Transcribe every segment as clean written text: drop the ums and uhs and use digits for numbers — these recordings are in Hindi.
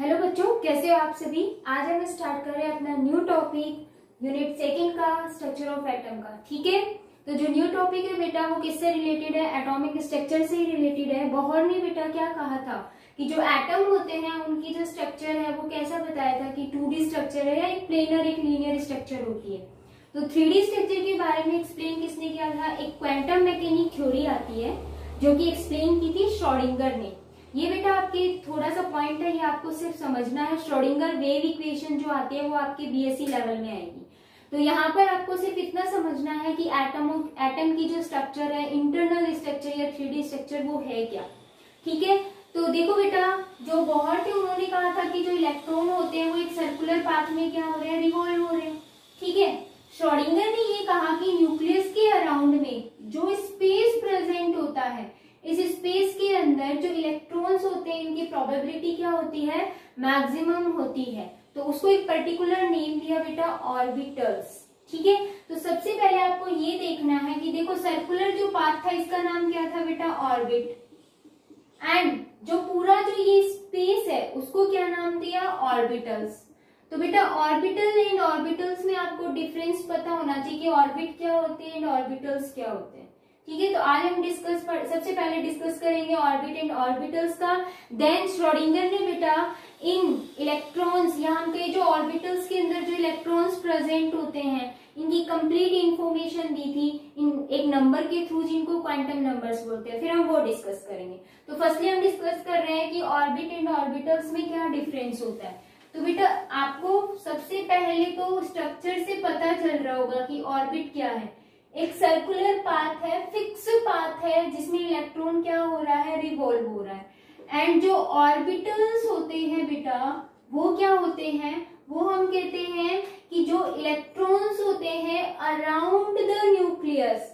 हेलो बच्चों, कैसे हो आप सभी। आज हम स्टार्ट कर रहे हैं अपना न्यू टॉपिक यूनिट सेकंड का स्ट्रक्चर ऑफ एटम का। ठीक है, तो जो न्यू टॉपिक है बेटा वो किससे रिलेटेड है? एटॉमिक स्ट्रक्चर से ही रिलेटेड है। बोहर ने बेटा क्या कहा था कि जो एटम होते हैं उनकी जो स्ट्रक्चर है वो कैसा बताया था कि 2D स्ट्रक्चर है या एक प्लेनर एक लीनियर स्ट्रक्चर होती है। तो 3D स्ट्रक्चर के बारे में एक्सप्लेन किसने किया था? एक क्वांटम मैकेनिक थ्योरी आती है जो कि एक्सप्लेन की थी श्रोडिंगर ने। ये बेटा आपके थोड़ा सा पॉइंट है, ये आपको सिर्फ समझना है। श्रोडिंगर वेव इक्वेशन जो आती है वो आपके बीएससी लेवल में आएगी। तो यहाँ पर आपको सिर्फ इतना समझना है कि एटम की जो स्ट्रक्चर है, इंटरनल स्ट्रक्चर या 3D स्ट्रक्चर, वो है क्या। ठीक है, तो देखो बेटा, जो बोहर थे उन्होंने कहा था कि जो इलेक्ट्रॉन होते हैं वो एक सर्कुलर पाथ में क्या हो रहे हैं? रिवॉल्व हो रहे हैं। ठीक है, श्रोडिंगर ने ये कहा कि न्यूक्लियस के अराउंड में जो स्पेस प्रेजेंट होता है, इस स्पेस के अंदर जो इलेक्ट्रॉन्स होते हैं इनकी प्रोबेबिलिटी क्या होती है? मैक्सिमम होती है। तो उसको एक पर्टिकुलर नेम दिया बेटा, ऑर्बिटल्स। ठीक है, तो सबसे पहले आपको ये देखना है कि देखो सर्कुलर जो पाथ था इसका नाम क्या था बेटा? ऑर्बिट। एंड जो पूरा जो ये स्पेस है उसको क्या नाम दिया? ऑर्बिटल्स। तो बेटा ऑर्बिटल एंड ऑर्बिटल्स में आपको डिफरेंस पता होना चाहिए कि ऑर्बिट क्या होते हैं एंड ऑर्बिटल्स क्या होते हैं। ठीक है, तो आज हम सबसे पहले डिस्कस करेंगे ऑर्बिट एंड ऑर्बिटल्स का। देन श्रोडिंगर ने बेटा इन इलेक्ट्रॉन्स, यहाँ पे जो ऑर्बिटल्स के अंदर जो इलेक्ट्रॉन्स प्रेजेंट होते हैं इनकी कंप्लीट इंफॉर्मेशन दी थी इन एक नंबर के थ्रू जिनको क्वांटम नंबर्स बोलते हैं। फिर हम वो डिस्कस करेंगे। तो फर्स्टली हम डिस्कस कर रहे हैं कि ऑर्बिट एंड ऑर्बिटल्स में क्या डिफरेंस होता है। तो बेटा आपको सबसे पहले तो स्ट्रक्चर से पता चल रहा होगा कि ऑर्बिट क्या है। एक सर्कुलर पाथ है, फिक्स पाथ है जिसमें इलेक्ट्रॉन क्या हो रहा है? रिवॉल्व हो रहा है। एंड जो ऑर्बिटल्स होते हैं बेटा वो क्या होते हैं? वो हम कहते हैं कि जो इलेक्ट्रॉन्स होते हैं अराउंड द न्यूक्लियस,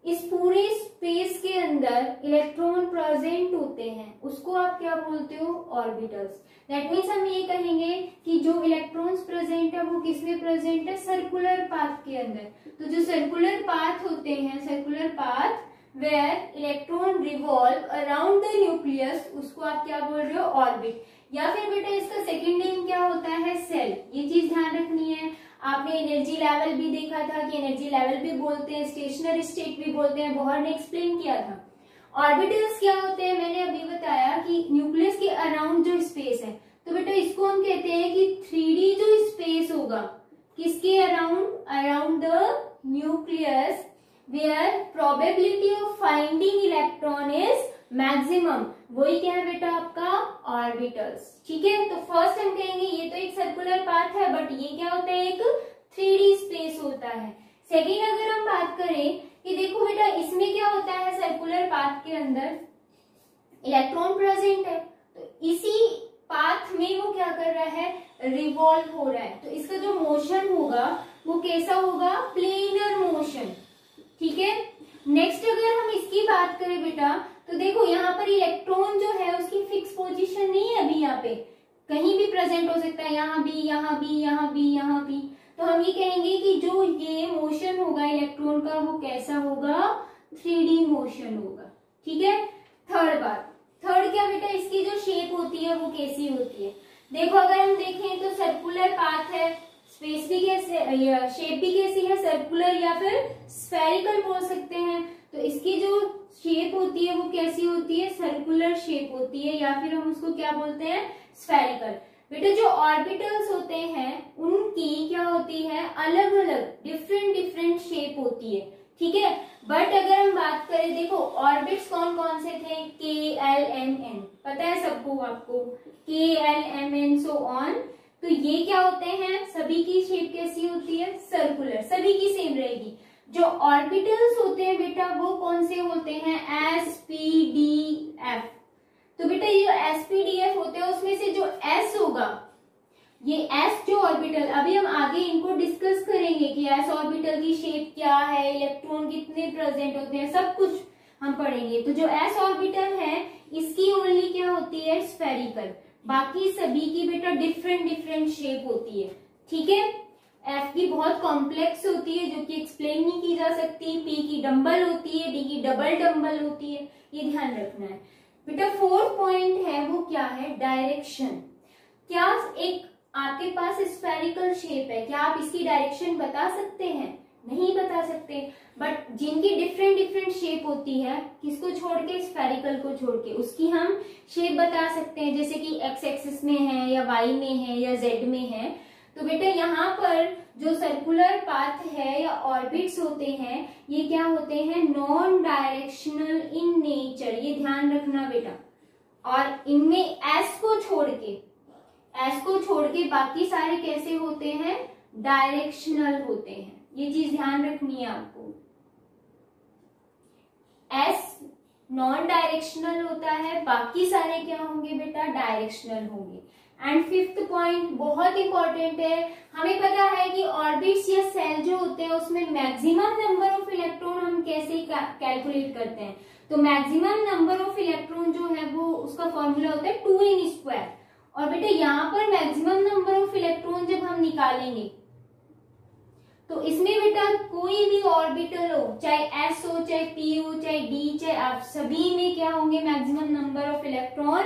इस पूरे स्पेस के अंदर इलेक्ट्रॉन प्रेजेंट होते हैं, उसको आप क्या बोलते हो? ऑर्बिटल्स। दैट मीन्स हम ये कहेंगे कि जो इलेक्ट्रॉन्स प्रेजेंट है वो किसमें प्रेजेंट है? सर्कुलर पाथ के अंदर। तो जो सर्कुलर पाथ होते हैं, circular path where electron revolve around the nucleus, उसको आप क्या बोल रहे हो? ऑर्बिट। या फिर बेटा इसका सेकेंड नेम क्या होता है? सेल। ये चीज ध्यान रखनी है। आपने एनर्जी लेवल भी देखा था कि एनर्जी लेवल भी बोलते हैं, स्टेशनरी स्टेट भी बोलते हैं, बोहर ने एक्सप्लेन किया था। ऑर्बिटल्स क्या होते हैं? मैंने अभी बताया कि न्यूक्लियस के अराउंड जो स्पेस है, तो बेटा इसको हम कहते हैं कि 3D जो स्पेस होगा किसके around? Around the nucleus where probability of finding electron is maximum, वही क्या है बेटा? आपका ऑर्बिटल्स। ठीक है, तो फर्स्ट हम कहेंगे ये तो एक सर्कुलर पाथ है, बट ये क्या होता है? एक 3D स्पेस होता है। सेकेंड अगर हम बात करें कि देखो बेटा इसमें क्या होता है? सर्कुलर पाथ के अंदर इलेक्ट्रॉन प्रेजेंट है, तो इसी पाथ में वो क्या कर रहा है? रिवॉल्व हो रहा है। तो इसका जो मोशन होगा वो कैसा होगा? Planar motion. ठीक है, नेक्स्ट अगर हम इसकी बात करें बेटा, तो देखो यहाँ पर इलेक्ट्रॉन जो है उसकी फिक्स पोजीशन नहीं है। अभी यहाँ पे कहीं भी प्रेजेंट हो सकता है, यहाँ भी, यहाँ भी, यहाँ भी, यहाँ भी। तो हम ये कहेंगे कि जो ये मोशन होगा इलेक्ट्रॉन का वो कैसा होगा? 3D मोशन होगा। ठीक है, थर्ड बात, थर्ड क्या बेटा? इसकी जो शेप होती है वो कैसी होती है? देखो अगर हम देखें तो सर्कुलर पाथ है, स्पेस भी कैसे, शेप भी कैसी है? सर्कुलर या फिर स्फेरिकल बोल सकते हैं। तो इसकी जो शेप होती है वो कैसी होती है? सर्कुलर शेप होती है, या फिर हम उसको क्या बोलते हैं? स्फेरिकल। बेटा जो ऑर्बिटल्स होते हैं उनकी क्या होती है? अलग अलग डिफरेंट शेप होती है। ठीक है, बट अगर हम बात करें, देखो ऑर्बिट्स कौन कौन से थे? KLMN, पता है सबको, आपको KLMN सो ऑन। तो ये क्या होते हैं? सभी की शेप कैसी होती है? सर्कुलर, सभी की सेम रहेगी। जो ऑर्बिटल्स होते हैं बेटा वो कौन से होते हैं? SPDF। तो बेटा ये जो SPDF होते हैं उसमें से जो S होगा, ये S जो ऑर्बिटल, अभी हम आगे इनको डिस्कस करेंगे कि S ऑर्बिटल की शेप क्या है, इलेक्ट्रॉन कितने प्रेजेंट होते हैं, सब कुछ हम पढ़ेंगे। तो जो S ऑर्बिटल है इसकी ओनली क्या होती है? स्फेरिकल। बाकी सभी की बेटा डिफरेंट शेप होती है। ठीक है, F की बहुत कॉम्प्लेक्स होती है जो कि एक्सप्लेन नहीं की जा सकती, P की डम्बल होती है, D की डबल डम्बल होती है, ये ध्यान रखना है। बेटा फोर्थ पॉइंट है वो क्या है? डायरेक्शन। क्या एक आपके पास स्फेरिकल शेप है, क्या आप इसकी डायरेक्शन बता सकते हैं? नहीं बता सकते। बट जिनकी डिफरेंट डिफरेंट शेप होती है, किसको छोड़ के? स्फेरिकल को छोड़ के, उसकी हम शेप बता सकते हैं, जैसे कि एक्स एक्सिस में है या वाई में है या जेड में है। तो बेटा यहाँ पर जो सर्कुलर पाथ है या ऑर्बिट्स होते हैं, ये क्या होते हैं? नॉन डायरेक्शनल इन नेचर, ये ध्यान रखना बेटा। और इनमें एस को छोड़ के बाकी सारे कैसे होते हैं? डायरेक्शनल होते हैं। ये चीज ध्यान रखनी है आपको। एस नॉन डायरेक्शनल होता है, बाकी सारे क्या होंगे बेटा? डायरेक्शनल होंगे। एंड फिफ्थ पॉइंट बहुत इंपॉर्टेंट है, हमें पता है कि ऑर्बिट्स या सेल जो होते हैं उसमें मैक्सिमम नंबर ऑफ इलेक्ट्रॉन हम कैसे कैलकुलेट करते हैं? तो मैक्सिमम नंबर ऑफ इलेक्ट्रॉन जो है वो उसका फॉर्मूला होता है 2n²। और बेटा यहाँ पर मैक्सिमम नंबर ऑफ इलेक्ट्रॉन जब हम निकालेंगे तो इसमें बेटा कोई भी ऑर्बिटल हो, चाहे s हो, चाहे p हो, चाहे d, चाहे f, सभी में क्या होंगे? Maximum number of electron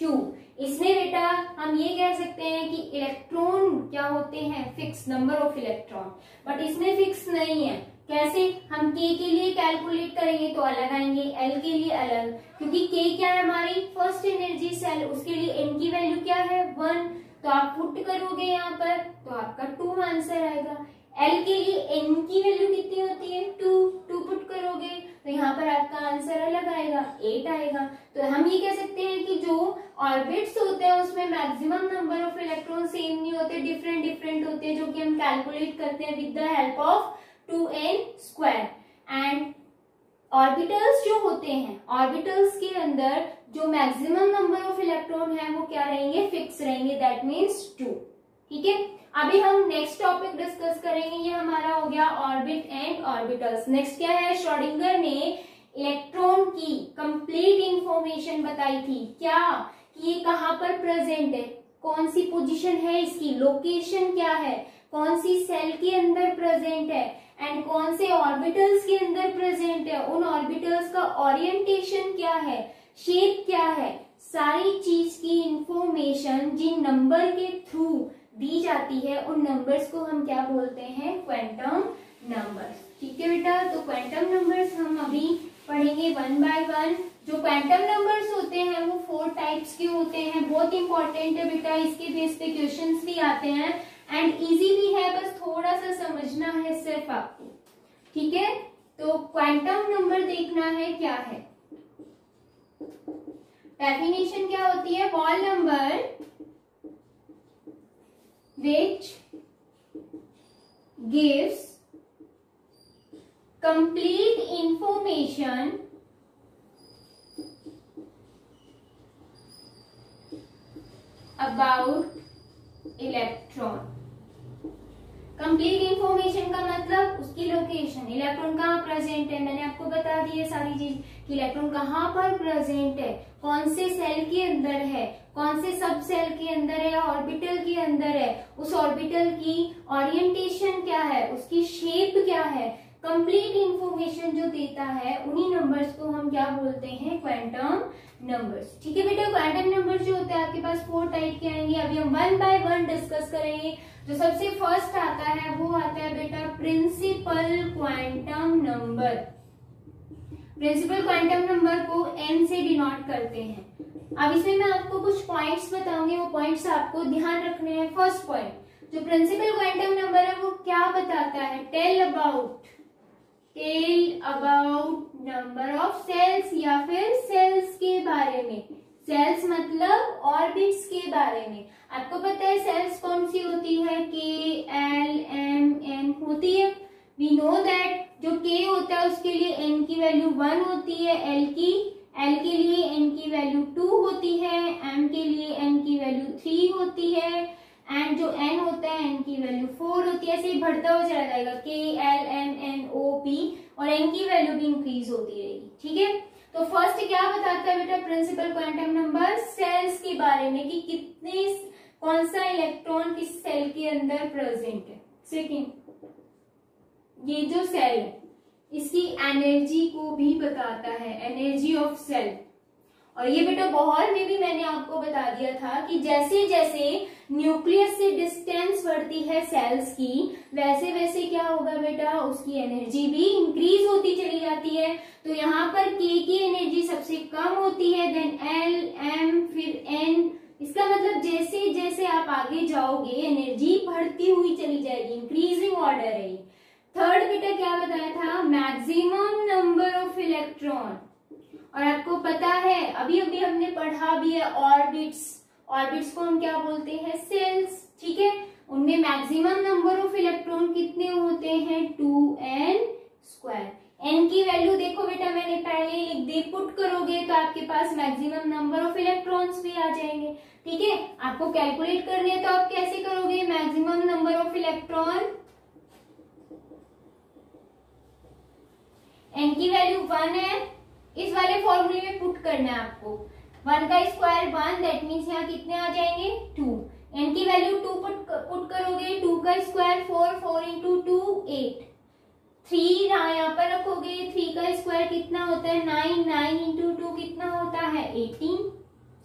2। इसमें बेटा हम ये कह सकते हैं कि इलेक्ट्रॉन क्या होते हैं? Fix number of electron. But इसमें फिक्स नहीं है। कैसे? हम k के लिए कैलकुलेट करेंगे तो अलग आएंगे, l के लिए अलग, क्योंकि k क्या है? हमारी फर्स्ट एनर्जी सेल, उसके लिए n की वैल्यू क्या है? 1। तो आप पुट करोगे यहाँ पर तो आपका 2 आंसर आएगा। L के लिए n की वैल्यू कितनी होती है? 2 पुट करोगे तो यहाँ पर आपका आंसर अलग आएगा, 8 आएगा। तो हम ये कह सकते हैं कि जो ऑर्बिट्स होते हैं उसमें maximum number of electron same नहीं होते, डिफरेंट डिफरेंट होते हैं, जो कि हम कैलकुलेट करते हैं with the help of 2n²। And orbitals जो होते हैं, ऑर्बिटल्स के अंदर जो मैक्सिमम नंबर ऑफ इलेक्ट्रॉन है वो क्या रहेंगे? फिक्स रहेंगे, दैट मीन्स 2। ठीक है, अभी हम नेक्स्ट टॉपिक डिस्कस करेंगे। ये हमारा हो गया ऑर्बिट एंड ऑर्बिटल्स। नेक्स्ट क्या है? श्रोडिंगर ने इलेक्ट्रॉन की कंप्लीट इंफॉर्मेशन बताई थी। क्या? कि ये कहाँ पर प्रेजेंट है, कौन सी पोजीशन है इसकी, लोकेशन क्या है, कौन सी सेल के अंदर प्रेजेंट है एंड कौन से ऑर्बिटल्स के अंदर प्रेजेंट है, उन ऑर्बिटल्स का ओरिएंटेशन क्या है, शेप क्या है, सारी चीज की इंफॉर्मेशन जिन नंबर के थ्रू दी जाती है, उन नंबर्स को हम क्या बोलते हैं? Quantum numbers. ठीक है बेटा, तो क्वांटम नंबर्स हम अभी पढ़ेंगे 1 बाय 1। जो क्वांटम नंबर्स होते हैं वो 4 टाइप्स के होते हैं। बहुत इंपॉर्टेंट है बेटा, इसके बेस पे क्वेश्चंस भी आते हैं एंड इजी भी है, बस थोड़ा सा समझना है सिर्फ आपको। ठीक है, तो क्वांटम नंबर देखना है क्या है। डेफिनेशन क्या होती है? All number which gives complete information about electron। Complete information का मतलब उसकी लोकेशन, इलेक्ट्रॉन कहाँ प्रेजेंट है, मैंने आपको बता दी है सारी चीज कि इलेक्ट्रॉन कहाँ पर प्रेजेंट है, कौन से सेल के अंदर है, कौन से सब सेल के अंदर है या ऑर्बिटल के अंदर है, उस ऑर्बिटल की ओरिएंटेशन क्या है, उसकी शेप क्या है, कंप्लीट इंफॉर्मेशन जो देता है, उन्हीं नंबर्स को हम क्या बोलते हैं? Quantum numbers. ठीक है बेटा, क्वांटम नंबर्स जो होते हैं आपके पास 4 टाइप के आएंगे। अभी हम 1 बाय 1 डिस्कस करेंगे। जो सबसे फर्स्ट आता है वो आता है बेटा principal quantum number. Principal quantum number को n से डिनोट करते हैं। अब इसमें मैं आपको कुछ पॉइंट्स बताऊंगी, वो पॉइंट्स आपको ध्यान रखने हैं। फर्स्ट पॉइंट, जो प्रिंसिपल क्वांटम नंबर है वो क्या बताता है? Tell about number of shells, या फिर सेल्स के बारे में। सेल्स मतलब ऑर्बिट्स के बारे में। आपको पता है सेल्स कौन सी होती है? K, L, M, N होती है। वी नो दैट जो K होता है उसके लिए N की वैल्यू 1 होती है, L के लिए N की वैल्यू 2 होती है, M के लिए N की वैल्यू 3 होती है एंड जो N होता है N की वैल्यू 4 होती है। ऐसे ही बढ़ता हुआ चला जाएगा, K, L, M, N, O, P और N की वैल्यू भी इंक्रीज होती रहेगी। ठीक है, तो फर्स्ट क्या बताता है बेटा प्रिंसिपल क्वांटम नंबर? सेल्स के बारे में कि कितने, कौन सा इलेक्ट्रॉन किस सेल के अंदर प्रेजेंट है। सेकेंड, ये जो सेल है इसकी एनर्जी को भी बताता है, एनर्जी ऑफ सेल। और ये बेटा बोहर में भी मैंने आपको बता दिया था कि जैसे जैसे न्यूक्लियस से डिस्टेंस बढ़ती है सेल्स की, वैसे वैसे क्या होगा बेटा, उसकी एनर्जी भी इंक्रीज होती चली जाती है। तो यहाँ पर K की एनर्जी सबसे कम होती है, देन L, M, फिर N। इसका मतलब जैसे जैसे आप आगे जाओगे एनर्जी बढ़ती हुई चली जाएगी, इंक्रीजिंग ऑर्डर है। थर्ड बेटा क्या बताया था, मैक्सिमम नंबर ऑफ इलेक्ट्रॉन। और आपको पता है अभी अभी हमने पढ़ा भी है ऑर्बिट्स, ऑर्बिट्स को हम क्या बोलते हैं, सेल्स, ठीक है। उनमें मैक्सिमम नंबर ऑफ इलेक्ट्रॉन कितने होते हैं, 2n²। n की वैल्यू देखो बेटा मैंने पहले लिख दी, पुट करोगे तो आपके पास मैक्सिमम नंबर ऑफ इलेक्ट्रॉन्स भी आ जाएंगे, ठीक है। आपको कैलकुलेट करनी है तो आप कैसे करोगे, maximum number of electron, n की वैल्यू 1 है, इस वाले फॉर्मूले में पुट करना है आपको। 1 का स्क्वायर 1, दैट मीन्स यहाँ कितने आ जाएंगे, 2। n की वैल्यू 2 पुट करोगे, 2 का स्क्वायर 4, 4 इंटू 2 8। 3 यहाँ पर रखोगे, 3 का स्क्वायर कितना होता है 9, 9 इंटू 2 कितना होता है 18,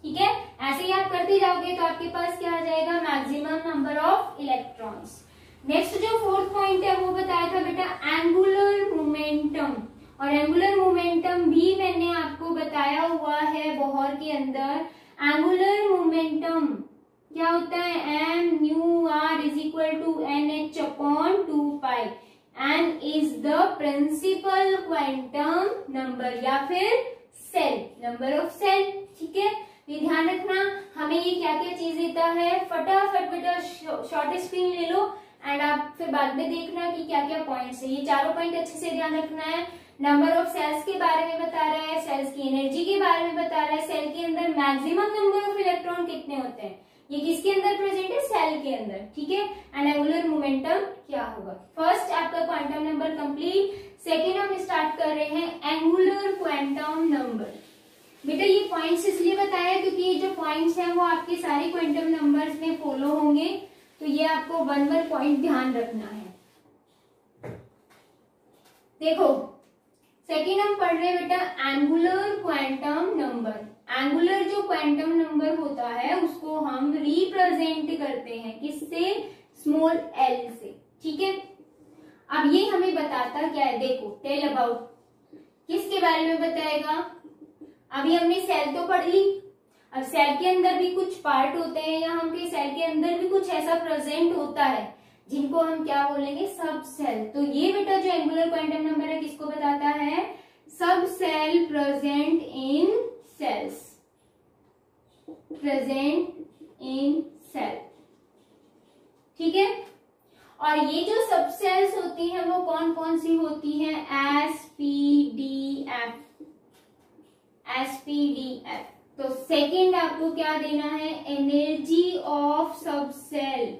ठीक है। ऐसे ही आप करते जाओगे तो आपके पास क्या आ जाएगा, maximum number of electrons. Next जो फोर्थ पॉइंट है वो बताया था बेटा एंगुलर मोमेंटम। और एंगुलर मोमेंटम भी मैंने आपको बताया हुआ है बोहर के अंदर। एंगुलर मोमेंटम क्या होता है, m/r is equal to nh upon 2π। n is the principal quantum number या फिर सेल नंबर ऑफ सेल, ठीक है। ये ध्यान रखना, हमें ये क्या क्या चीज देता है, फटाफट बेटा शॉर्ट स्क्रीन ले लो एंड आप फिर बाद में देखना कि क्या क्या पॉइंट्स है। ये चारों पॉइंट अच्छे से ध्यान रखना है। नंबर ऑफ सेल्स के बारे में बता रहा है, सेल्स की एनर्जी के बारे में बता रहा है, सेल के अंदर मैक्सिमम नंबर ऑफ इलेक्ट्रॉन कितने होते हैं, ये किसके अंदर प्रेजेंट है, सेल के अंदर, ठीक है। एंड एंगुलर मोमेंटम क्या होगा। फर्स्ट आपका क्वांटम नंबर कंप्लीट। सेकेंड हम स्टार्ट कर रहे हैं एंगुलर क्वांटम नंबर। बेटा ये पॉइंट्स इसलिए बताया क्योंकि ये जो पॉइंट्स हैं वो आपके सारे क्वांटम नंबर्स में फॉलो होंगे, तो ये आपको 1 पॉइंट ध्यान रखना है। देखो सेकेंड हम पढ़ रहे हैं बेटा एंगुलर क्वांटम नंबर। एंगुलर जो क्वांटम नंबर होता है उसको हम रिप्रेजेंट करते हैं किससे, स्मॉल l से, ठीक है। अब ये हमें बताता क्या है, देखो टेल अबाउट, किसके बारे में बताएगा। अभी हमने सेल तो पढ़ ली, अब सेल के अंदर भी कुछ पार्ट होते हैं या हम सेल के अंदर भी कुछ ऐसा प्रेजेंट होता है जिनको हम क्या बोलेंगे, सब सेल। तो ये बेटा जो एंगुलर क्वांटम नंबर है किसको बताता है, सब cell present in cells, present in cell, ठीक है। और ये जो सब सेल्स होती हैं वो कौन कौन सी होती हैं, SPDF, SPDF। तो सेकेंड आपको क्या देना है, एनर्जी ऑफ सब सेल।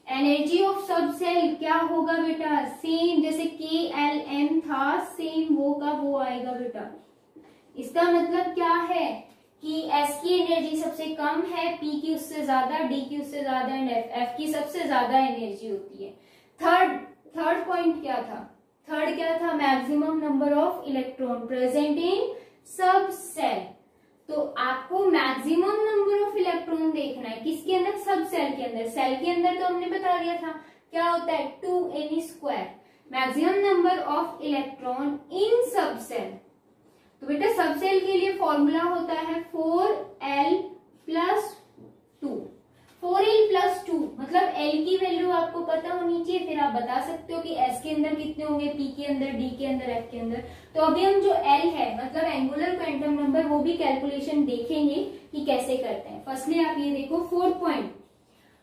एनर्जी ऑफ सब सेल क्या होगा बेटा, सेम जैसे KLM था, सेम वो का वो आएगा बेटा। इसका मतलब क्या है कि S की एनर्जी सबसे कम है, P की उससे ज्यादा, D की उससे ज्यादा एंड F की सबसे ज्यादा एनर्जी होती है। थर्ड पॉइंट क्या था, थर्ड क्या था, maximum number of electron present in subshell. तो आपको मैक्सिमम नंबर ऑफ इलेक्ट्रॉन देखना है किसके अंदर, सब सेल के अंदर। सेल के अंदर तो हमने बता दिया था क्या होता है, 2n²। Maximum number of electron in subshell. तो बेटा सब सेल के लिए फॉर्मूला होता है 4l+2। 4l+2 मतलब l की वैल्यू आपको पता होनी चाहिए, फिर आप बता सकते हो कि s के अंदर कितने होंगे, p के अंदर, d के अंदर, f के अंदर। तो अभी हम जो l है मतलब एंगुलर क्वांटम नंबर वो भी कैलकुलेशन देखेंगे कि कैसे करते हैं। फर्स्टली आप ये देखो 4th पॉइंट,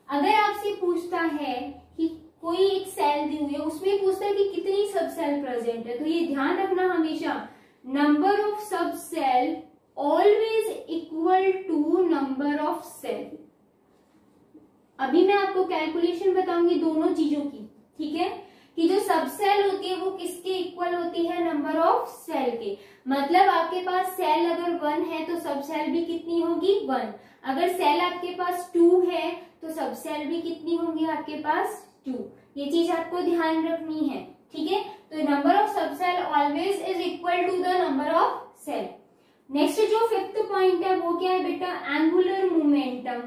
अगर आपसे पूछता है कि कोई एक सेल दी हुई है, उसमें पूछता है कि कितनी सब सेल प्रेजेंट है, तो ये ध्यान रखना हमेशा, number of subshell always equal to number of shell. अभी मैं आपको कैलकुलेशन बताऊंगी दोनों चीजों की, ठीक है, कि जो सब सेल होती है वो किसके इक्वल होती है, नंबर ऑफ सेल के। मतलब आपके पास सेल अगर 1 है तो सब सेल भी कितनी होगी, 1। अगर सेल आपके पास 2 है तो सब सेल भी कितनी होंगी आपके पास, 2। ये चीज आपको ध्यान रखनी है, ठीक है। तो number of subshell always is equal to the number of shell. Next जो फिफ्थ पॉइंट है वो क्या है बेटा, एंगुलर मोमेंटम।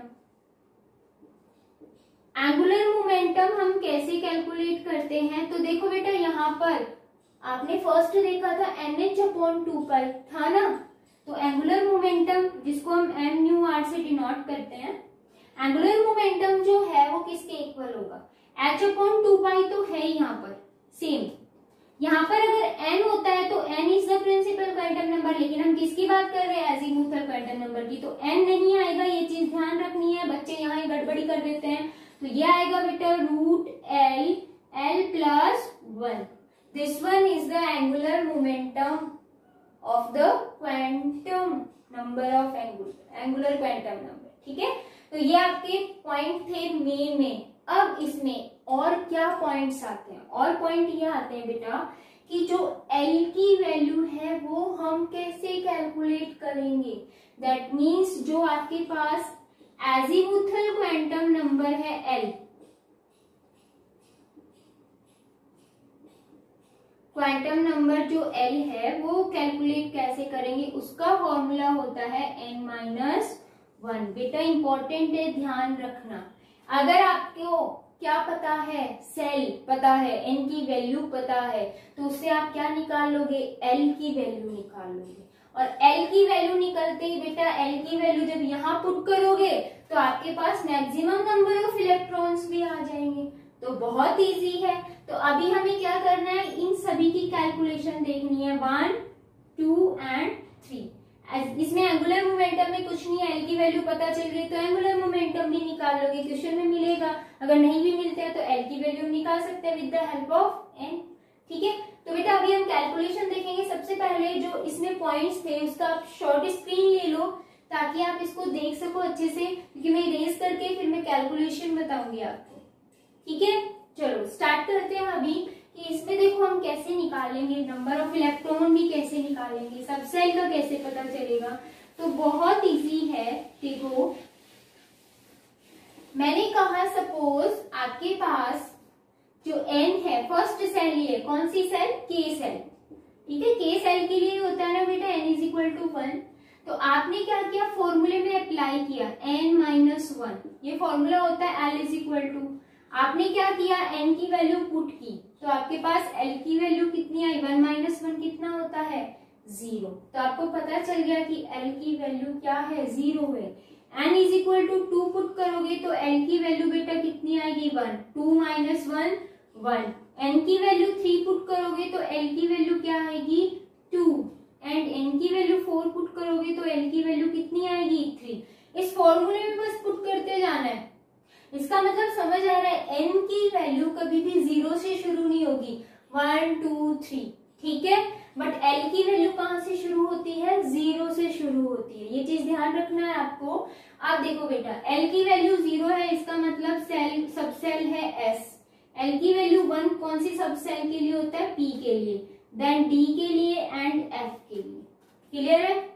एंगुलर मोमेंटम हम कैसे कैलकुलेट करते हैं, तो देखो बेटा यहाँ पर आपने फर्स्ट देखा था NH/2π था ना, तो एंगुलर मोमेंटम जिसको हम MUR से डिनोट करते हैं, एंगुलर मोमेंटम जो है वो किसके इक्वल होगा, H/2π तो है यहाँ पर सेम। यहाँ पर अगर n होता है तो n is the principal quantum number, लेकिन हम किसकी बात कर रहे हैं, एजीमुथल क्वांटम नंबर की, तो n नहीं आएगा, ये चीज ध्यान रखनी है, बच्चे यहाँ ही गड़बड़ी कर देते हैं। तो ये आएगा बेटा √L+1। This one is the angular momentum of the quantum number of angular quantum number, ठीक है। तो ये आपके पॉइंट थे मेन में। अब इसमें और क्या पॉइंट्स आते हैं, और पॉइंट ये आते हैं बेटा कि जो L की वैल्यू है वो हम कैसे कैलकुलेट करेंगे। दैट मीन्स जो आपके पास एजीमुथल क्वांटम नंबर है L, क्वांटम नंबर जो L है वो कैलकुलेट कैसे करेंगे, उसका फॉर्मूला होता है n-1। बेटा इंपॉर्टेंट है, ध्यान रखना। अगर आपको क्या पता है, सेल पता है, n की वैल्यू पता है, तो उससे आप क्या निकाल लोगे, L की वैल्यू निकाल लोगे। और L की वैल्यू निकलते ही बेटा L की वैल्यू जब यहाँ पुट करोगे तो आपके पास मैक्सिमम नंबर ऑफ इलेक्ट्रॉन्स भी आ जाएंगे। तो बहुत इजी है। तो अभी हमें क्या करना है, इन सभी की कैलकुलेशन देखनी है, 1, 2 एंड 3। इसमें एंगुलर मोमेंटम में कुछ नहीं है, L की वैल्यू पता चल गई तो एंगुलर मोमेंटम भी निकाल लोगे, क्वेश्चन में मिलेगा। अगर नहीं भी मिलते हैं तो L की वैल्यू निकाल सकते हैं with the help of n, ठीक है। तो बेटा अभी हम कैलकुलेशन देखेंगे। सबसे पहले जो इसमें पॉइंट्स थे उसका आप शॉर्ट स्क्रीन ले लो ताकि आप इसको देख सको अच्छे से, क्योंकि मैं इरेज करके फिर मैं कैलकुलेशन बताऊंगी आपको, ठीक है। चलो स्टार्ट करते हैं अभी कि इसमें देखो हम कैसे निकालेंगे, नंबर ऑफ इलेक्ट्रॉन भी कैसे निकालेंगे, सब सेल का कैसे पता चलेगा। तो बहुत इजी है। देखो मैंने कहा सपोज आपके पास जो n है, फर्स्ट सेल ये कौन सी सेल, K सेल, ठीक है। K सेल के लिए होता है ना बेटा n=1। तो आपने क्या किया, फॉर्मूले में अप्लाई किया n-1, ये फॉर्मूला होता है L=, आपने क्या किया, n की वैल्यू पुट की, तो आपके पास L की वैल्यू कितनी आई, 1 - 1 कितना होता है, 0। तो आपको पता चल गया कि L की वैल्यू क्या है, 0 है। n=2 पुट करोगे तो L की वैल्यू बेटा कितनी आएगी, 1, 2 - 1 1। n की वैल्यू 3 पुट करोगे तो L की वैल्यू क्या आएगी, 2। एंड n की वैल्यू 4 पुट करोगे तो L की वैल्यू कितनी आएगी, 3। इस फॉर्मूले में बस पुट करते जाना है। इसका मतलब समझ आ रहा है, n की वैल्यू कभी भी 0 से शुरू नहीं होगी, 1 2 3, ठीक है। बट L की वैल्यू कहां से शुरू होती है, 0 से शुरू होती है, ये चीज ध्यान रखना है आपको। आप देखो बेटा L की वैल्यू 0 है, इसका मतलब सेल सब सेल है S। L की वैल्यू 1 कौन सी सब सेल के लिए होता है, P के लिए, देन D के लिए एंड F के लिए। क्लियर है,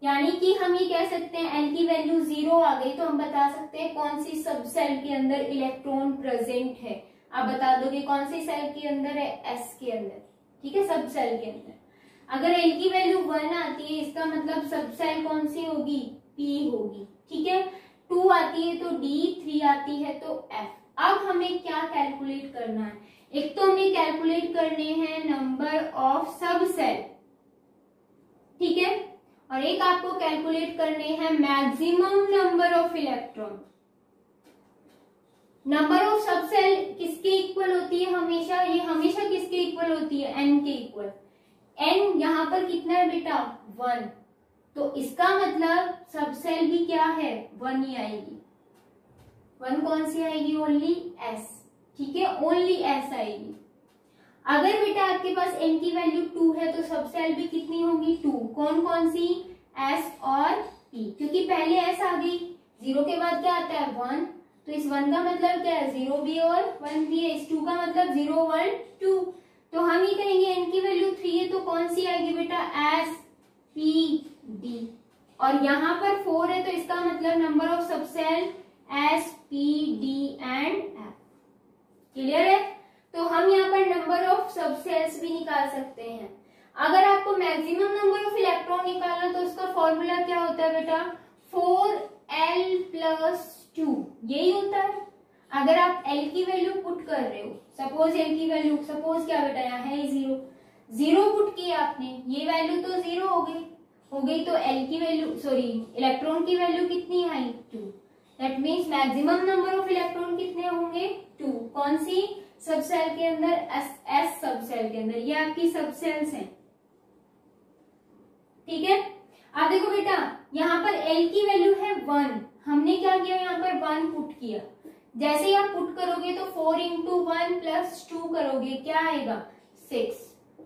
यानी कि हम ये कह सकते हैं L की वैल्यू 0 आ गई तो हम बता सकते हैं कौन सी सब सेल के अंदर इलेक्ट्रॉन प्रेजेंट है। आप बता दोगे कौन सी सेल के अंदर है, S के अंदर, ठीक है, सब सेल के अंदर। अगर L की वैल्यू 1 आती है इसका मतलब सब सेल कौन सी होगी, P होगी, ठीक है। 2 आती है तो D, 3 आती है तो F। अब हमें क्या कैलकुलेट करना है, एक तो हमें कैलकुलेट करने हैं नंबर ऑफ सब सेल, ठीक है, और एक आपको कैलकुलेट करने हैं maximum number of electron. Number of सब सेल किसके इक्वल होती है हमेशा, ये हमेशा किसके इक्वल होती है, n के इक्वल। n यहाँ पर कितना है बेटा, 1, तो इसका मतलब सब सेल भी क्या है, 1 ही आएगी। 1 कौन सी आएगी, ओनली S, ठीक है, ओनली S आएगी। अगर बेटा आपके पास n की वैल्यू 2 है तो सब सेल भी कितनी होगी, 2। कौन कौन सी, S और P, क्योंकि पहले S आ गई, 0 के बाद क्या आता है, 1, तो इस 1 का मतलब क्या है, 0 भी और 1 भी है, इस 2 का मतलब 0 1 2। तो हम ये कहेंगे n की वैल्यू 3 है तो कौन सी आएगी बेटा, S P D, और यहाँ पर 4 है तो इसका मतलब number of subshell S P D and F। Clear है। तो हम यहाँ पर नंबर ऑफ सब सेल्स भी निकाल सकते हैं। अगर आपको मैक्सिमम नंबर ऑफ इलेक्ट्रॉन निकालना तो उसका फॉर्मूला क्या होता है बेटा, 4l+2, यही होता है। अगर आप l की वैल्यू पुट कर रहे हो, सपोज l की वैल्यू, सपोज क्या बेटा यहाँ है 0, 0 पुट किया आपने, ये वैल्यू तो 0 हो गई तो l की वैल्यू, सॉरी इलेक्ट्रॉन की वैल्यू कितनी आई 2। That means maximum number of electron कितने होंगे 2। कौन सी सब सेल के अंदर, एस सब सेल के अंदर, ये आपकी सब सेल्स हैं, ठीक है। अब देखो बेटा यहाँ पर l की वैल्यू है 1, हमने क्या किया यहाँ पर 1 पुट किया। जैसे ही आप पुट करोगे तो 4 × 1 + 2 करोगे, क्या आएगा 6।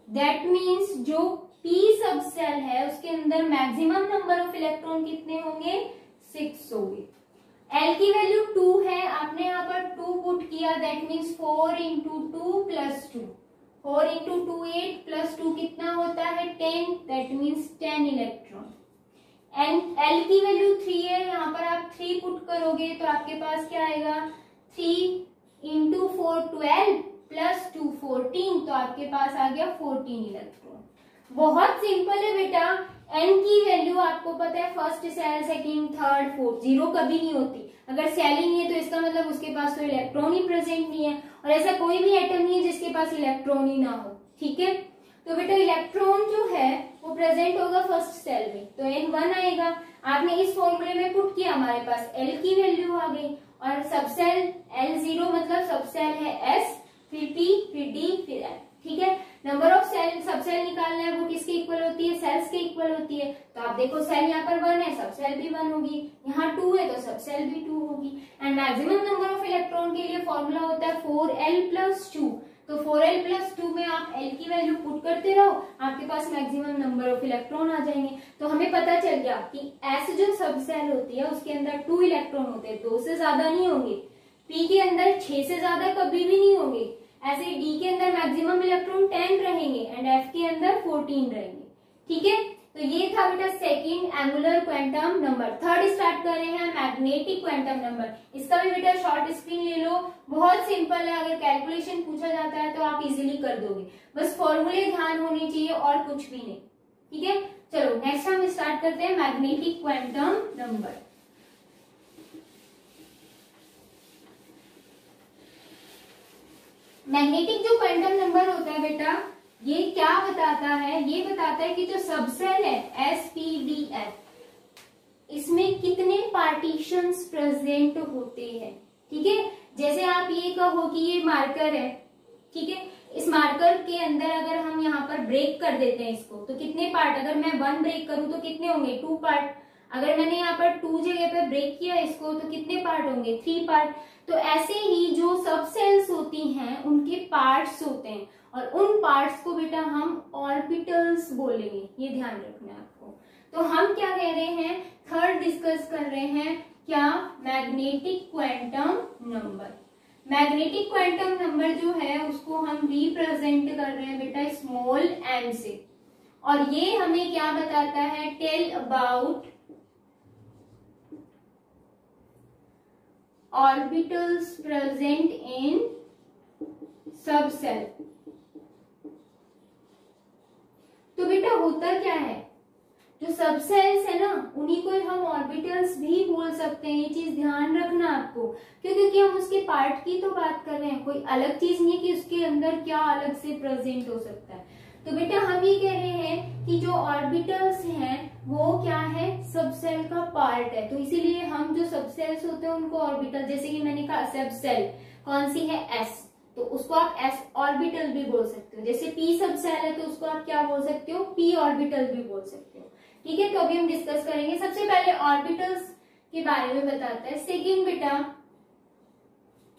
दैट मीन्स जो p सब सेल है उसके अंदर मैक्सिमम नंबर ऑफ इलेक्ट्रॉन कितने होंगे 6 होंगे। l की वैल्यू 2 है, आपने यहाँ पर 2 पुट किया, दैट मीन्स 4 × 2 + 2, 4 × 2 8 + 2 कितना होता है 10, दैट मीन्स 10 इलेक्ट्रॉन। l की वैल्यू 3 है, यहाँ पर आप 3 पुट करोगे तो आपके पास क्या आएगा 3 × 4 12 + 2 14, तो आपके पास आ गया 14 इलेक्ट्रॉन। बहुत सिंपल है बेटा। n की वैल्यू आपको पता है first shell, second, third, fourth, 0 कभी नहीं होती। अगर सेल ही नहीं है तो इसका मतलब उसके पास तो इलेक्ट्रॉन ही प्रेजेंट नहीं है, और ऐसा कोई भी एटम नहीं है जिसके पास इलेक्ट्रॉन ही ना हो, ठीक है। तो बेटा इलेक्ट्रॉन जो है वो प्रेजेंट होगा फर्स्ट सेल में, तो n1 आएगा। आपने इस फॉर्मूले में पुट किया, हमारे पास l की वैल्यू आ गई, और सब सेल l0 मतलब सब सेल है s, फिर p, फिर d, फिर f, ठीक है। नंबर ऑफ सेल, सब सेल निकालना है, वो किसके इक्वल होती है, सेल्स के इक्वल होती है। तो आप देखो सेल यहाँ पर 1 है, सब सेल भी 1 होगी, यहाँ 2 है तो सब सेल भी 2 होगी। And maximum number of electron के लिए फॉर्मूला होता है 4l+2, तो 4l+2 में आप l की वैल्यू पुट करते रहो, आपके पास मैक्सिमम नंबर ऑफ इलेक्ट्रॉन आ जाएंगे। तो हमें पता चल गया कि s जो सब सेल होती है उसके अंदर 2 इलेक्ट्रॉन होते हैं, 2 से ज्यादा नहीं होंगे। p के अंदर 6 से ज्यादा कभी भी नहीं होंगे। ऐसे d के अंदर मैक्सिमम इलेक्ट्रॉन 10 रहेंगे एंड f के अंदर 14 रहेंगे, ठीक है। तो ये था बेटा second angular quantum number. Third start कर रहे हैं मैग्नेटिक क्वांटम नंबर। इसका भी बेटा शॉर्ट स्क्रीन ले लो, बहुत सिंपल है। अगर कैलकुलेशन पूछा जाता है तो आप इजीली कर दोगे, बस फॉर्मूले ध्यान होने चाहिए और कुछ भी नहीं, ठीक है। चलो नेक्स्ट हम स्टार्ट करते हैं मैग्नेटिक क्वांटम नंबर। मैग्नेटिक जो क्वांटम नंबर होता है बेटा, ये क्या बताता है, ये बताता है कि जो सब सेल है sp_d_f, इसमें कितने पार्टीशंस प्रेजेंट होते हैं, ठीक है। जैसे आप ये कहो कि ये मार्कर है, ठीक है, इस मार्कर के अंदर अगर हम यहाँ पर ब्रेक कर देते हैं इसको, तो कितने पार्ट, अगर मैं 1 ब्रेक करूं तो कितने होंगे 2 पार्ट। अगर मैंने यहाँ पर 2 जगह पे ब्रेक किया इसको तो कितने पार्ट होंगे 3 पार्ट। तो ऐसे ही जो सब सेल्स होती हैं उनके पार्ट्स होते हैं, और उन पार्ट्स को बेटा हम ऑर्बिटल्स बोलेंगे, ये ध्यान रखना है आपको। तो हम क्या कह रहे हैं, थर्ड डिस्कस कर रहे हैं क्या, magnetic quantum number. Magnetic quantum number जो है उसको हम रिप्रेजेंट कर रहे हैं बेटा स्मॉल m से, और ये हमें क्या बताता है, tell about orbitals present in subshell. तो बेटा होता क्या है, जो सब सेल्स है ना उन्हीं को हम ऑर्बिटल्स भी बोल सकते हैं, ये चीज ध्यान रखना आपको, क्योंकि हम उसके पार्ट की तो बात कर रहे हैं, कोई अलग चीज नहीं कि उसके अंदर क्या अलग से प्रेजेंट हो सकता है। तो बेटा हम ये कह रहे हैं कि जो ऑर्बिटल्स हैं वो क्या है, सब सेल का पार्ट है, तो इसीलिए हम जो सब सेल्स होते हैं उनको ऑर्बिटल, जैसे कि मैंने कहा सब सेल कौन सी है s, तो उसको आप s ऑर्बिटल भी बोल सकते हो। जैसे p सब सेल है तो उसको आप क्या बोल सकते हो, p ऑर्बिटल भी बोल सकते हो, ठीक है। तो अभी हम डिस्कस करेंगे, सबसे पहले ऑर्बिटल्स के बारे में बताता है। सेकंड बेटा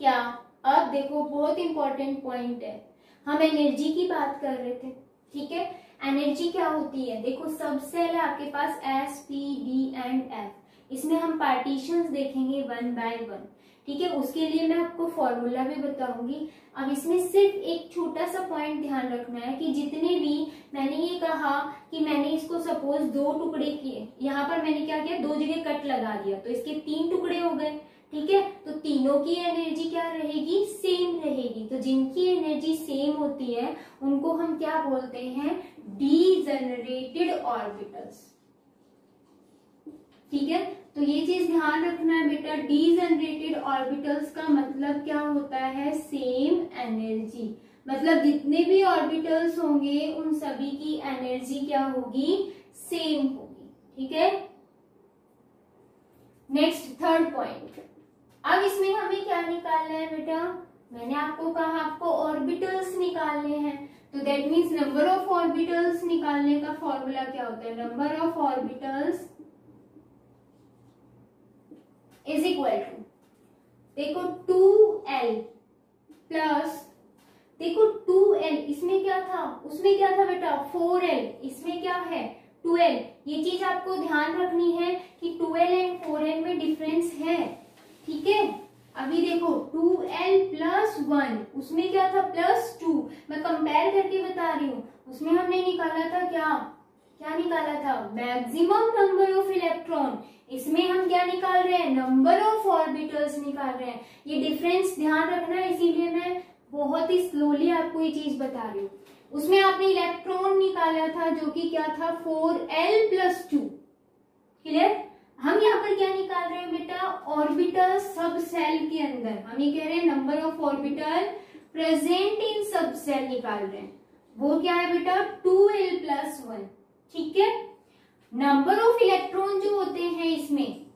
क्या, अब देखो बहुत इंपॉर्टेंट पॉइंट है, हम एनर्जी की बात कर रहे थे, ठीक है। एनर्जी क्या होती है, देखो सब सेल है आपके पास s, p, d and f, इसमें हम पार्टीशंस देखेंगे 1 by 1, ठीक है। उसके लिए मैं आपको फॉर्मूला भी बताऊंगी। अब इसमें सिर्फ एक छोटा सा पॉइंट ध्यान रखना है कि जितने भी, मैंने ये कहा कि मैंने इसको सपोज 2 टुकड़े किए, यहाँ पर मैंने क्या किया 2 जगह कट लगा दिया, तो इसके 3 टुकड़े हो गए, ठीक है। तो तीनों की एनर्जी क्या रहेगी, सेम रहेगी। तो जिनकी एनर्जी सेम होती है उनको हम क्या बोलते हैं, डीजेनरेटेड ऑर्बिटल्स। ठीक है, तो ये चीज ध्यान रखना है बेटा, डीजेनरेटेड ऑर्बिटल्स का मतलब क्या होता है, सेम एनर्जी। मतलब जितने भी ऑर्बिटल्स होंगे उन सभी की एनर्जी क्या होगी, सेम होगी। ठीक है, नेक्स्ट थर्ड पॉइंट। अब इसमें हमें क्या निकालना है बेटा, मैंने आपको कहा आपको ऑर्बिटल्स निकालने हैं, तो that means number of orbitals निकालने का फॉर्मूला क्या होता है, number of orbitals is equal to, देखो 2l प्लस, देखो 2l, इसमें क्या था, उसमें क्या था बेटा 4l, इसमें क्या है 2l। ये चीज आपको ध्यान रखनी है कि 2l एंड 4l में डिफरेंस है। ठीक है, अभी देखो 2l प्लस 1, उसमें क्या था प्लस 2, मैं कंपेयर करके बता रही हूँ। उसमें हमने निकाला था क्या, क्या निकाला था, मैक्सिमम नंबर ऑफ इलेक्ट्रॉन। इसमें हम क्या निकाल रहे हैं, नंबर ऑफ ऑर्बिटल्स निकाल रहे हैं। ये डिफरेंस ध्यान रखना है, इसीलिए मैं बहुत ही स्लोली आपको ये चीज बता रही हूँ। उसमें आपने इलेक्ट्रॉन निकाला था जो कि क्या था 4l प्लस 2। क्लियर, हम यहाँ पर क्या निकाल रहे हैं बेटा, ऑर्बिटल सब सेल के अंदर। हम ये कह रहे हैं number of orbital present in सब सेल निकाल रहे हैं। वो क्या है बेटा 2l प्लस 1। ठीक है, नंबर ऑफ इलेक्ट्रॉन जो होते हैं इसमें,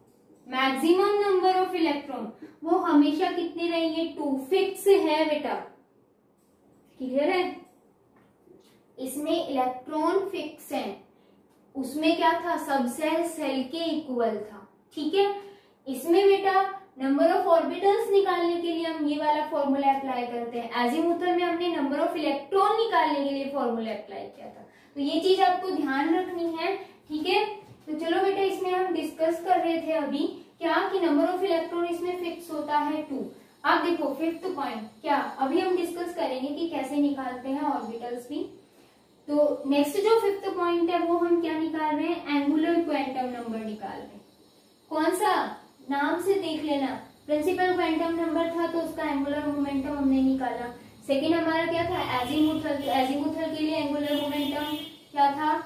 मैक्सिमम नंबर ऑफ इलेक्ट्रॉन वो हमेशा कितने रहेंगे, 2 फिक्स है बेटा। क्लियर है, इसमें इलेक्ट्रॉन फिक्स है। उसमें क्या था, सब सेल सेल के इक्वल था। ठीक है, इसमें बेटा नंबर ऑफ ऑर्बिटल्स निकालने के लिए हम ये वाला फॉर्मूला अप्लाई करते हैं। एजीमुथल में हमने नंबर ऑफ इलेक्ट्रॉन निकालने के लिए फॉर्मूला अप्लाई किया था। तो ये चीज आपको ध्यान रखनी है। ठीक है, तो चलो बेटा इसमें हम डिस्कस कर रहे थे अभी क्या कि नंबर ऑफ इलेक्ट्रॉन इसमें फिक्स होता है 2। अब देखो फिफ्थ पॉइंट क्या, अभी हम डिस्कस करेंगे कि कैसे निकालते हैं ऑर्बिटल्स भी। तो नेक्स्ट जो फिफ्थ पॉइंट है वो हम क्या निकाल रहे हैं, एंगुलर क्वांटम नंबर निकाल रहे हैं। कौन सा, नाम से देख लेना, प्रिंसिपल क्वांटम नंबर था तो उसका एंगुलर मोमेंटम हमने निकाला। सेकेंड हमारा क्या था, एजीमुथल, तो एजीमुथल के लिए एंगुलर मोमेंटम क्या था,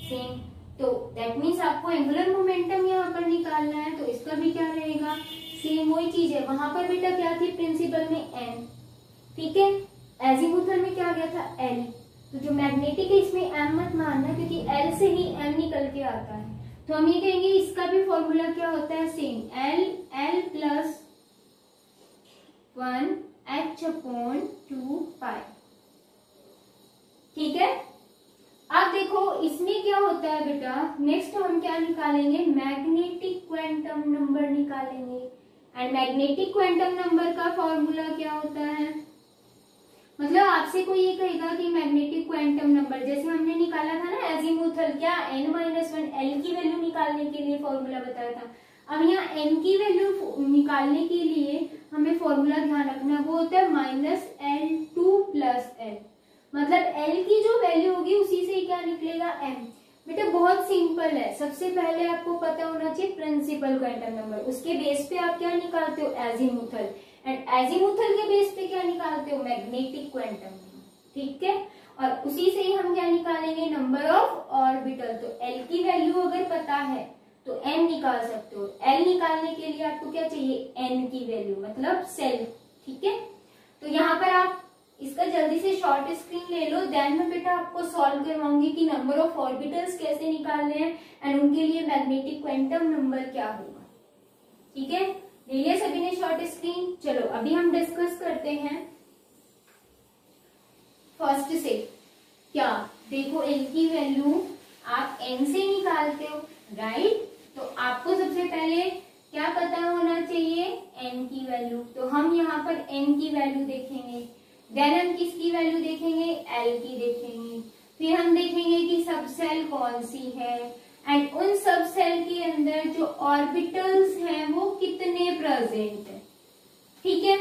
सेम। तो दैट मीन्स आपको एंगुलर मोमेंटम यहाँ पर निकालना है, तो इसका भी क्या रहेगा, सेम वही चीज है। वहां पर बेटा क्या थी, प्रिंसिपल में n, ठीक है, एजीमुथल में क्या गया था l। तो जो मैग्नेटिक है इसमें m मत मानना, क्योंकि l से ही m निकल के आता है। तो हम ये कहेंगे इसका भी फॉर्मूला क्या होता है, सेम, l प्लस 1 h/2π। ठीक है, अब देखो इसमें क्या होता है बेटा, नेक्स्ट हम क्या निकालेंगे, मैग्नेटिक क्वांटम नंबर निकालेंगे। एंड मैग्नेटिक क्वांटम नंबर का फॉर्मूला क्या होता है, मतलब आपसे कोई ये कहेगा कि मैग्नेटिक क्वांटम नंबर जैसे हमने निकाला था ना एजीमुथल, क्या n-1 l की वैल्यू निकालने के लिए फॉर्मूला बताया था। अब यहाँ n की वैल्यू निकालने के लिए हमें फॉर्मूला ध्यान रखना, वो होता है -l2 + l। मतलब l की जो वैल्यू होगी उसी से क्या निकलेगा, m। बेटा बहुत सिंपल है, सबसे पहले आपको पता होना चाहिए प्रिंसिपल क्वांटम नंबर, उसके बेस पे आप क्या निकालते हो, एजीमुथल, एंड एजीमुथल के बेस पे क्या निकालते हो, मैग्नेटिक क्वांटम नंबर। ठीक है, और उसी से ही हम क्या निकालेंगे, नंबर ऑफ ऑर्बिटल। तो l की वैल्यू अगर पता है तो n निकाल सकते हो। l निकालने के लिए आपको क्या चाहिए, n की वैल्यू, मतलब सेल। ठीक है, तो यहाँ पर आप इसका जल्दी से शॉर्ट स्क्रीन ले लो, देन मैं बेटा आपको सॉल्व करवाऊंगी कि नंबर ऑफ ऑर्बिटल्स कैसे निकालने हैं एंड उनके लिए मैग्नेटिक क्वांटम नंबर क्या होगा। ठीक है, ले लिया सभी ने शॉर्ट स्क्रीन। चलो अभी हम डिस्कस करते हैं फर्स्ट से। क्या देखो, l की वैल्यू आप n से निकालते हो, राइट। तो आपको सबसे पहले क्या पता होना चाहिए, n की वैल्यू। तो हम यहाँ पर n की वैल्यू देखेंगे, देन हम किसकी वैल्यू देखेंगे, l की देखेंगे। फिर हम देखेंगे कि सब सेल कौन सी है एंड उन सब सेल के अंदर जो ऑर्बिटल्स हैं वो कितने प्रेजेंट है। ठीक है,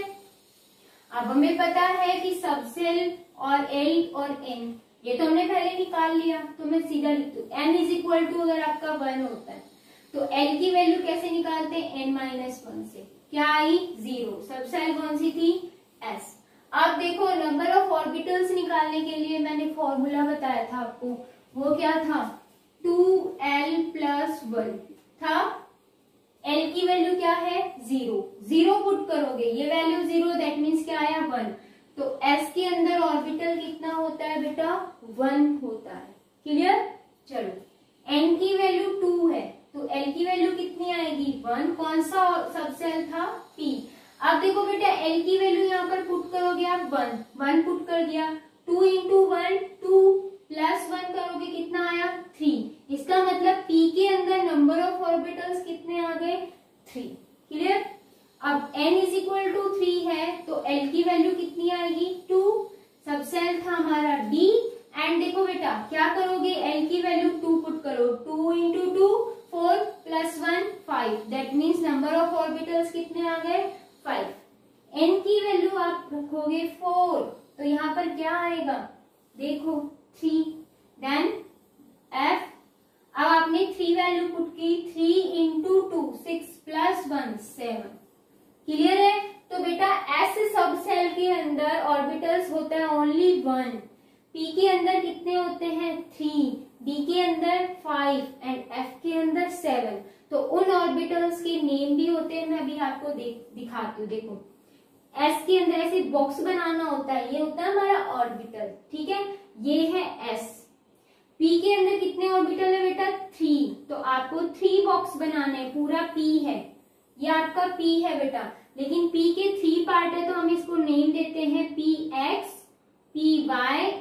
अब हमें पता है कि सब सेल और l और n, ये तो हमने पहले निकाल लिया। तो मैं सीधा लिख दूं n = अगर आपका 1 होता है तो l की वैल्यू कैसे निकालते हैं, n-1 से। क्या आई, 0। सब सेल कौन सी थी, s। अब देखो नंबर ऑफ ऑर्बिटल्स निकालने के लिए मैंने फॉर्मूला बताया था आपको, वो क्या था, 2l+1 था। l की वैल्यू क्या है, 0, 0 पुट करोगे, ये वैल्यू 0, दैट मीन्स क्या आया, 1। तो s के अंदर ऑर्बिटल कितना होता है बेटा, 1 होता है। क्लियर। चलो n की वैल्यू 2 है, तो l की वैल्यू कितनी आएगी, 1। कौन सा सब सेल था, p। अब देखो बेटा l की वैल्यू यहाँ पर पुट करोगे आप 1 पुट कर दिया, 2 इंटू 1 2 प्लस 1 करोगे कितना आया, 3। इसका मतलब p के अंदर नंबर ऑफ ऑर्बिटल्स कितने आ गए, 3। क्लियर। अब n इज इक्वल टू 3 है, तो l की वैल्यू कितनी आएगी, 2। सब सेल था हमारा d। एंड देखो बेटा क्या करोगे, l की वैल्यू 2 पुट करो, 2 into 2 4 plus 1 5, that means number of orbitals कितने आ गए, 5। n की वैल्यू आप रखोगे 4, तो यहाँ पर क्या आएगा, देखो 3। देन f, अब आपने 3 वैल्यू पुट की, 3 इंटू 2 6 प्लस 1 7। क्लियर है। तो बेटा s सब सेल के अंदर ऑर्बिटल्स होता है ओनली 1, p के अंदर कितने होते हैं, 3, d के अंदर 5 एंड f के अंदर 7। तो उन ऑर्बिटल्स के नेम भी होते हैं, मैं अभी आपको दिखाती हूँ। देखो s के अंदर ऐसे बॉक्स बनाना होता है, ये होता है हमारा ऑर्बिटल, ठीक है, ये है s। p के अंदर कितने ऑर्बिटल है बेटा, 3, तो आपको 3 बॉक्स बनाने हैं, पूरा p है, ये आपका p है बेटा। लेकिन p के 3 पार्ट है, तो हम इसको नेम देते हैं px, py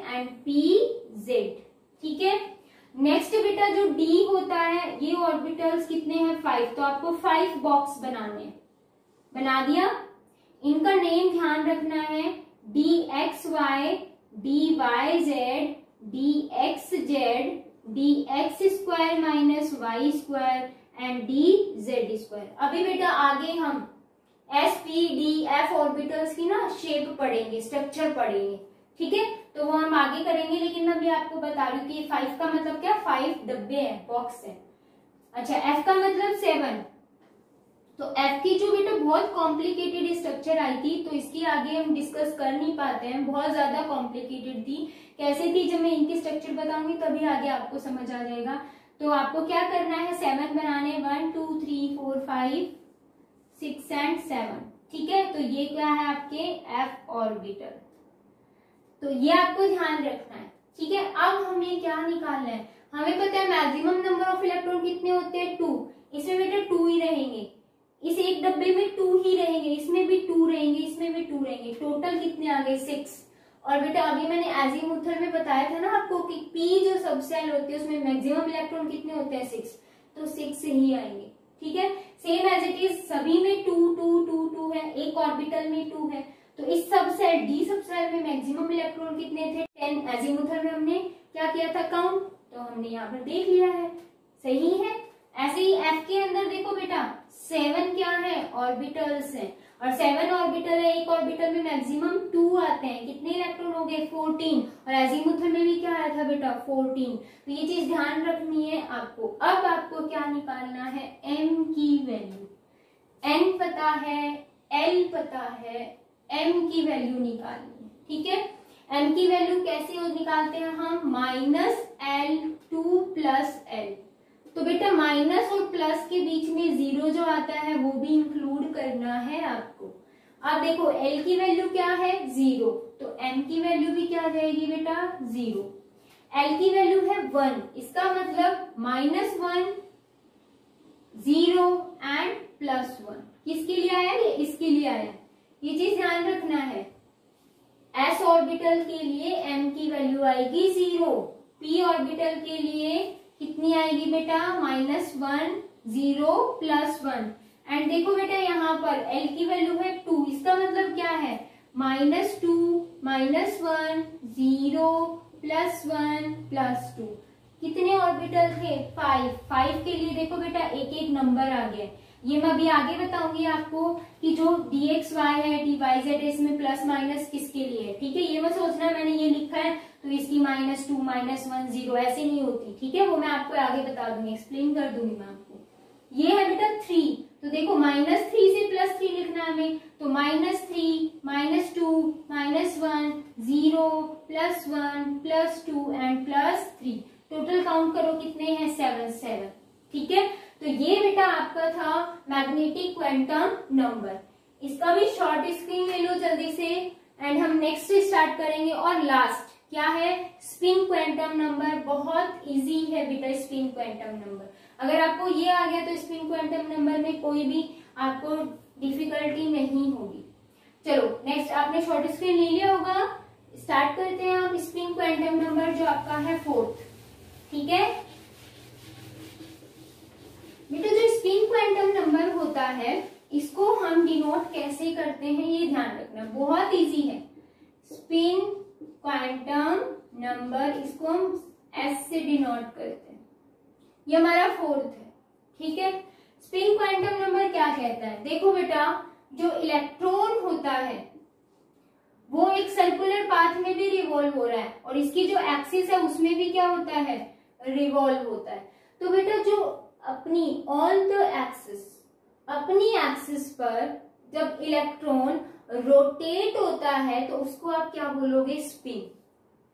एंड pz। ठीक है। नेक्स्ट बेटा जो d होता है, ये ऑर्बिटल्स कितने हैं, 5, तो आपको 5 बॉक्स बनाने हैं। बना दिया। इनका नेम ध्यान रखना है, dxy, dyz, dxz, dx² minus y² and dz²। अभी बेटा आगे हम s p d f orbitals की ना शेप पढ़ेंगे, स्ट्रक्चर पढ़ेंगे, ठीक है, तो वो हम आगे करेंगे। लेकिन मैं अभी आपको बता रही हूँ कि 5 का मतलब क्या, 5 डब्बे हैं, बॉक्स है। अच्छा, f का मतलब 7। तो f की जो बेटा बहुत कॉम्प्लिकेटेड स्ट्रक्चर आई थी, तो इसकी आगे हम डिस्कस कर नहीं पाते हैं, बहुत ज्यादा कॉम्प्लिकेटेड थी। कैसे थी, जब मैं इनकी स्ट्रक्चर बताऊंगी तभी आगे आपको समझ आ जाएगा। तो आपको क्या करना है, 7 बनाने, 1 2 3 4 5 6 एंड 7, ठीक है। तो ये क्या है आपके f ऑर्बिटल, तो ये आपको ध्यान रखना है, ठीक है। अब हमें क्या निकालना है, हमें पता है मैक्सिमम नंबर ऑफ इलेक्ट्रॉन कितने होते हैं, 2। इसमें बेटा 2 ही रहेंगे, इस एक डब्बे में 2 ही रहेंगे, इसमें भी 2 रहेंगे, इसमें भी 2 रहेंगे। टोटल कितने आ गए, 6। और बेटा अभी मैंने एजीमुथल में बताया था ना आपको कि p जो सब सेल होती है उसमें मैक्सिमम इलेक्ट्रॉन कितने होते हैं, 6, तो 6 ही आएंगे, ठीक है। सेम एज इट इज सभी में 2 2 2 2 है, एक ऑर्बिटल में 2 है। तो इस सब सेल डी सब सेल में मैक्सिमम इलेक्ट्रॉन कितने थे, 10। एजीमुथल में हमने क्या किया था, काउंट, तो हमने यहाँ पर देख लिया है, सही है। ऐसे ही एफ के अंदर देखो बेटा 7 क्या है, ऑर्बिटल्स हैं, और 7 ऑर्बिटल है, एक ऑर्बिटल में मैक्सिमम 2 आते हैं, कितने इलेक्ट्रॉन हो गए, 14। और एजीमुथल में भी क्या आया था बेटा, 14। तो ये चीज ध्यान रखनी है आपको। अब आपको क्या निकालना है, m की वैल्यू। n पता है, l पता है, m की वैल्यू निकालनी है, ठीक है। m की वैल्यू कैसे निकालते हैं हम, -l2 प्लस l। तो बेटा माइनस और प्लस के बीच में 0 जो आता है वो भी इंक्लूड करना है आपको। अब देखो l की वैल्यू क्या है, 0, तो m की वैल्यू भी क्या आ जाएगी बेटा, 0। l की वैल्यू है 1, इसका मतलब -1 0 एंड +1। किसके लिए आया, ये इसके लिए आया, ये चीज ध्यान रखना है। s ऑर्बिटल के लिए m की वैल्यू आएगी 0, p ऑर्बिटल के लिए कितनी आएगी बेटा, -1 0 +1। एंड देखो बेटा यहाँ पर l की वैल्यू है 2, इसका मतलब क्या है, -2 -1 0 +1 +2। कितने ऑर्बिटल थे, 5 के लिए देखो बेटा एक एक नंबर आ गया। ये मैं अभी आगे बताऊंगी आपको कि जो dxy है, dyz है, इसमें प्लस माइनस किसके लिए है, ठीक है। ये मत सोचना मैंने ये लिखा है तो इसकी -2 -1 0 ऐसे नहीं होती, ठीक है, वो मैं आपको आगे बता दूंगी, एक्सप्लेन कर दूंगी मैं आपको। ये है बेटा 3, तो देखो -3 से +3 लिखना है हमें, तो -3 -2 -1 0 +1 +2 एंड +3, टोटल काउंट करो कितने हैं 7। ठीक है, तो ये बेटा आपका था मैग्नेटिक क्वांटम नंबर। इसका भी शॉर्ट स्क्रीन ले लो जल्दी से एंड हम नेक्स्ट स्टार्ट करेंगे। और लास्ट क्या है, स्पिन क्वांटम नंबर। बहुत इजी है बेटा स्पिन क्वांटम नंबर, अगर आपको ये आ गया तो स्पिन क्वांटम नंबर में कोई भी आपको डिफिकल्टी नहीं होगी। चलो नेक्स्ट, आपने शॉर्ट स्क्रीन ले लिया होगा, स्टार्ट करते हैं हम स्पिन क्वांटम नंबर जो आपका है 4th। ठीक है बेटा, जो स्पिन क्वांटम नंबर होता है इसको हम डिनोट कैसे करते हैं ये ध्यान रखना, बहुत इजी है। स्पिन क्वांटम नंबर इसको हम एस से डिनोट करते हैं, ये हमारा 4th है। ठीक है, स्पिन क्वांटम नंबर क्या कहता है, देखो बेटा जो इलेक्ट्रॉन होता है वो एक सर्कुलर पाथ में भी रिवॉल्व हो रहा है और इसकी जो एक्सिस है उसमें भी क्या होता है, रिवॉल्व होता है। तो बेटा जो अपनी ऑन द एक्सिस, अपनी एक्सिस पर जब इलेक्ट्रॉन रोटेट होता है तो उसको आप क्या बोलोगे, स्पिन।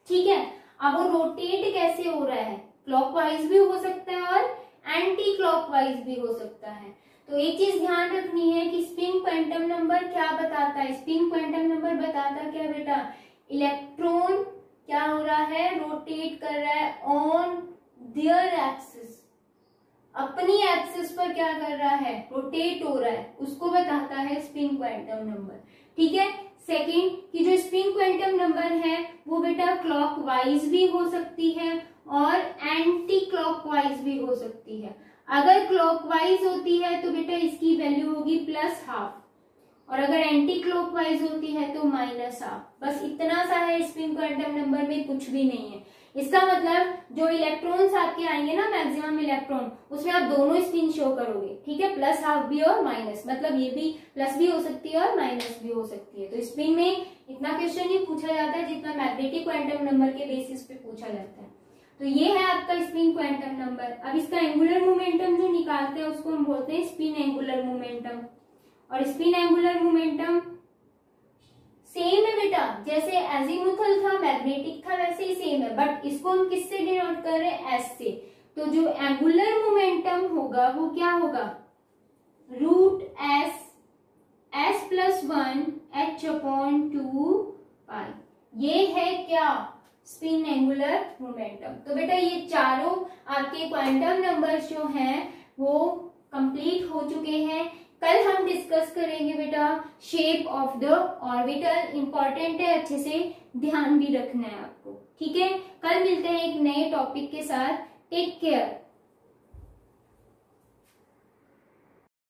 ठीक है, अब वो रोटेट कैसे हो रहा है, क्लॉकवाइज भी हो सकता है और एंटी क्लॉकवाइज भी हो सकता है। तो एक चीज ध्यान रखनी है कि स्पिन क्वांटम नंबर क्या बताता है, स्पिन क्वांटम नंबर बताता क्या बेटा, इलेक्ट्रॉन क्या हो रहा है, रोटेट कर रहा है ऑन देयर एक्सिस, अपनी एक्सिस पर क्या कर रहा है, रोटेट हो रहा है, उसको बताता है स्पिन क्वांटम नंबर। ठीक है, सेकंड कि जो स्पिन क्वांटम नंबर है वो बेटा क्लॉकवाइज भी हो सकती है और एंटी क्लॉकवाइज भी हो सकती है। अगर क्लॉकवाइज होती है तो बेटा इसकी वैल्यू होगी +½ और अगर एंटी क्लॉकवाइज होती है तो -½ बस इतना सा है स्पिन क्वांटम नंबर में, कुछ भी नहीं है। इसका मतलब जो इलेक्ट्रॉन्स आपके आएंगे ना, मैक्सिमम इलेक्ट्रॉन, उसमें आप दोनों स्पिन शो करोगे। ठीक है, +½ भी और माइनस, मतलब ये भी प्लस भी हो सकती है और माइनस भी हो सकती है। तो स्पिन में इतना क्वेश्चन नहीं पूछा जाता है जितना मैग्नेटिक क्वांटम नंबर के बेसिस पे पूछा जाता है। तो ये है आपका स्पिन क्वांटम नंबर। अब इसका एंगुलर मोमेंटम जो निकालते हैं उसको हम बोलते हैं स्पिन एंगुलर मोमेंटम। और स्पिन एंगुलर मोमेंटम सेम है बेटा, जैसे एजीमुथल था, मैग्नेटिक था, वैसे ही सेम है, बट इसको हम किससे डिनोट कर रहे हैं, एस से। तो जो एंगुलर मोमेंटम होगा वो क्या होगा, √s s+1 h/2π। ये है क्या, स्पिन एंगुलर मोमेंटम। तो बेटा ये चारों आपके क्वांटम नंबर्स जो हैं वो कंप्लीट हो चुके हैं। कल हम डिस्कस करेंगे बेटा shape of the orbital, important है, अच्छे से ध्यान भी रखना है आपको। ठीक है, कल मिलते हैं एक नए टॉपिक के साथ। Take care.